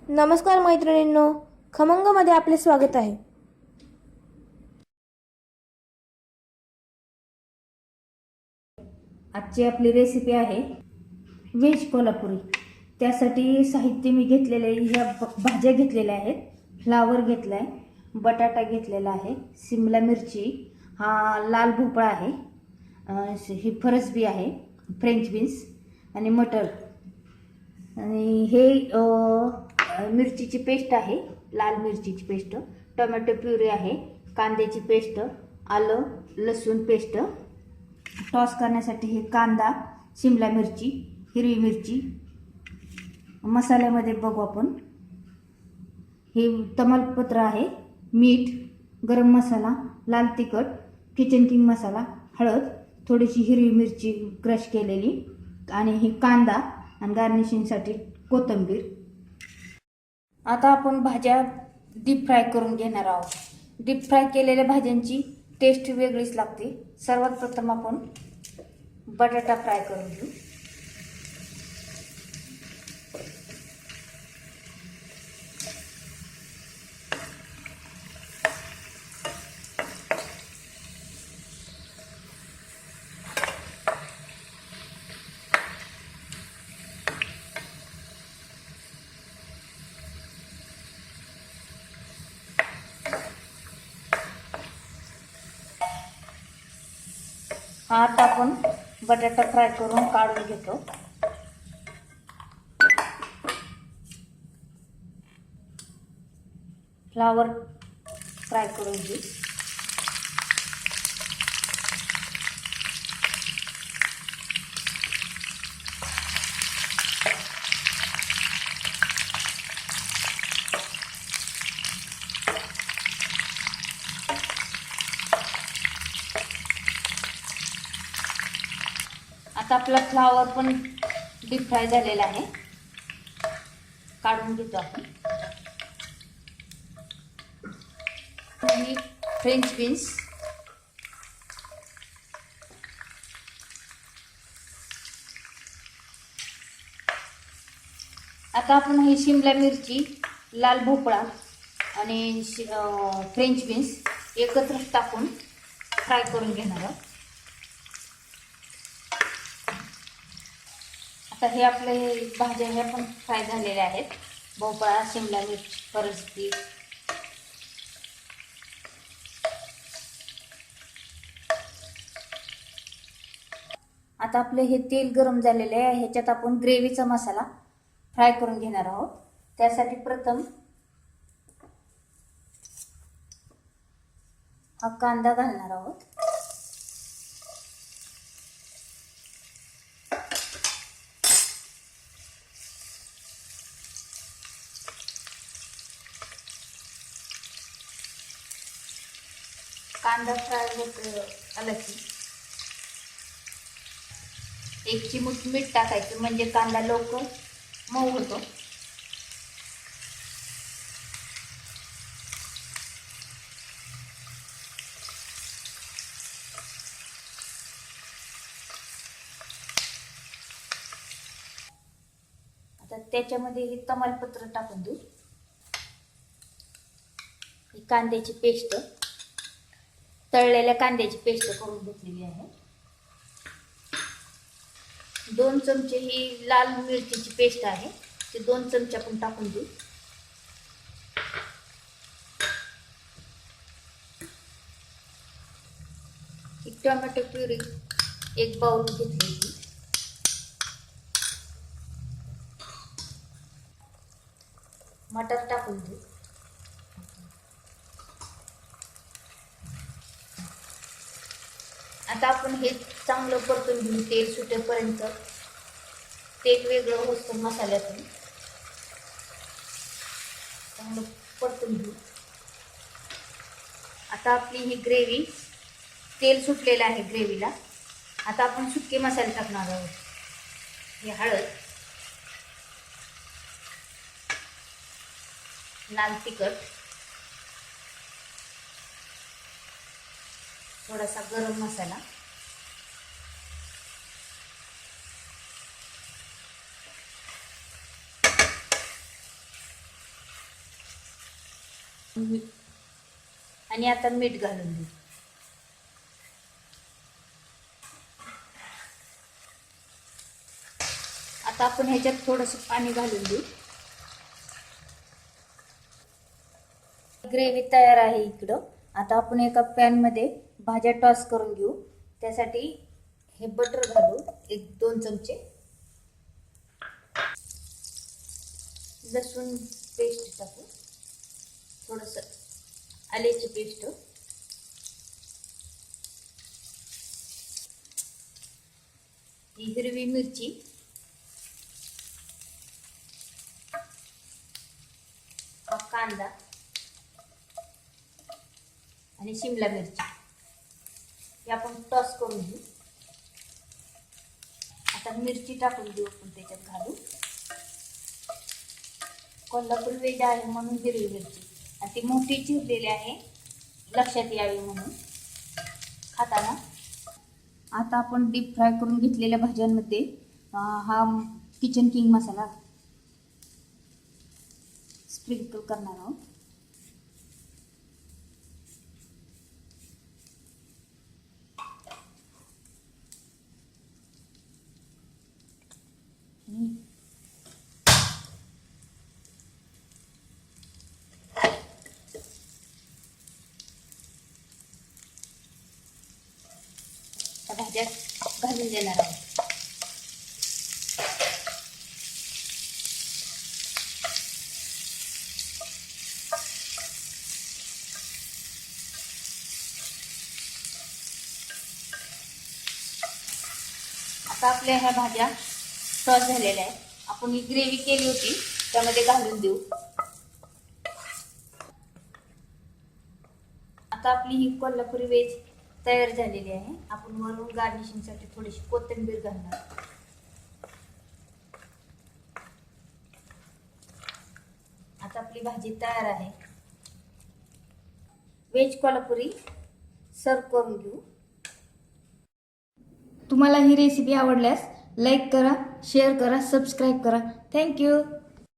नमस्कार मैत्रिणींनो, खमंगमध्ये आपले स्वागत आहे. आजची आपली रेसिपी आहे व्हेज कोल्हापुरी. त्यासाठी साहित्य मी घेतलेले ह्या भाज्या घेतलेल्या आहेत. फ्लावर घेतला आहे, बटाटा घेतलेला आहे, शिमला मिरची, हा लाल भोपळा आहे, ही फरसबी आहे, फ्रेंच बीन्स आणि मटर, आणि हे मिरचीची पेस्ट आहे, लाल मिरचीची पेस्ट, टोमॅटो प्युरी आहे, कांद्याची पेस्ट, आलं लसूण पेस्ट. टॉस करण्यासाठी हे कांदा, शिमला मिरची, हिरवी मिरची. मसाल्यामध्ये बघू आपण, हे तमालपत्र आहे, मीठ, गरम मसाला, लाल तिखट, किचन किंग मसाला, हळद, थोडीशी हिरवी मिरची क्रश केलेली, आणि हे कांदा, आणि गार्निशिंगसाठी कोथिंबीर. आता आपण भाज्या डीप फ्राय करून घेणार आहोत. डीप फ्राय केलेल्या भाज्यांची टेस्ट वेगळीच लागते. सर्वात प्रथम आपण बटाटा फ्राय करून घेऊ. आता आपण बटाटा फ्राय करून काढून घेतो. फ्लावर फ्राय करून घेऊ. आता आपला फ्लावर पण डीप फ्राय झालेला आहे, काढून घेतो आपण. ही फ्रेंच बीन्स, आता आपण ही शिमला मिरची, लाल भोपळा आणि फ्रेंच बीन्स एकत्र टाकून फ्राय करून घेणार आहोत. आता हे आपले भाज्या ह्या पण फ्राय झालेल्या आहेत. भोपळा, शिमला मिरची, फरसबी. आता आपले हे तेल गरम झालेले आहे. ह्याच्यात आपण ग्रेव्हीचा मसाला फ्राय करून घेणार आहोत. त्यासाठी प्रथम हा कांदा घालणार आहोत. कांदा फ्राय होत आला की 1 चिमूट मीठ टाकायचं, म्हणजे कांदा लवकर मऊ होतो. आता त्याच्यामध्ये हे तमालपत्र टाकून देऊ. ही कांद्याची पेस्ट, तळलेल्या कांद्याची पेस्ट करून घेतलेली आहे. 2 चमचे ही लाल मिरचीची पेस्ट आहे, ते 2 चमचे आपण टाकून देऊ. एक टोमॅटो प्युरी 1 बाउल घेतलेली. मटर टाकून देऊ. आता आपण हे चांगलं परतून घेऊ. तेल सुटेपर्यंत, तेल वेगळं होतं मसाल्यातून, चांगलं परतून घेऊ. आता आपली ही ग्रेव्ही, तेल सुटलेलं आहे ग्रेव्हीला. आता आपण सुके मसाले टाकणार आहोत. हे हळद, लाल तिखट, थोडासा गरम मसाला, आणि आता मीठ घालून देऊ. आता आपण ह्याच्यात थोडंसं पाणी घालून देऊ. ग्रेव्ही तयार आहे इकडं. आता आपण एका पॅनमध्ये भाज्या टॉस करून घेऊ. त्यासाठी हे बटर घालू, 1-2 चमचे. लसूण पेस्ट टाकू, थोडंसं आल्याची पेस्ट, ही हिरवी मिरची, हा कांदा आणि शिमला मिरची हे आपण टॉस करून घेऊ. आता मिरची टाकून देऊ आपण त्याच्यात घालू. कोल्हापूर वेज आहे म्हणून हिरवी मिरची, आणि ती मोठी चिरलेली आहे लक्षात यावी म्हणून खाताना. आता आपण डीप फ्राय करून घेतलेल्या भाज्यांमध्ये हा किचन किंग मसाला स्प्रिंकल करणार आहोत. भाज्या घालून देणार आहोत. आता आपल्या ह्या भाज्या टॉस झालेल्या आहेत. आपण ही ग्रेव्ही केली होती त्यामध्ये घालून देऊ. आता आपली ही कोल्हापुरी वेज तयार झालेली आहे. आपण वरून गार्निशिंगसाठी थोडीशी कोथिंबीर घालणार. आता आपली भाजी तयार आहे. वेज कोल्हापुरी सर्व करून घेऊ. तुम्हाला ही रेसिपी आवडल्यास लाईक करा, शेअर करा, सबस्क्राईब करा. थँक्यू.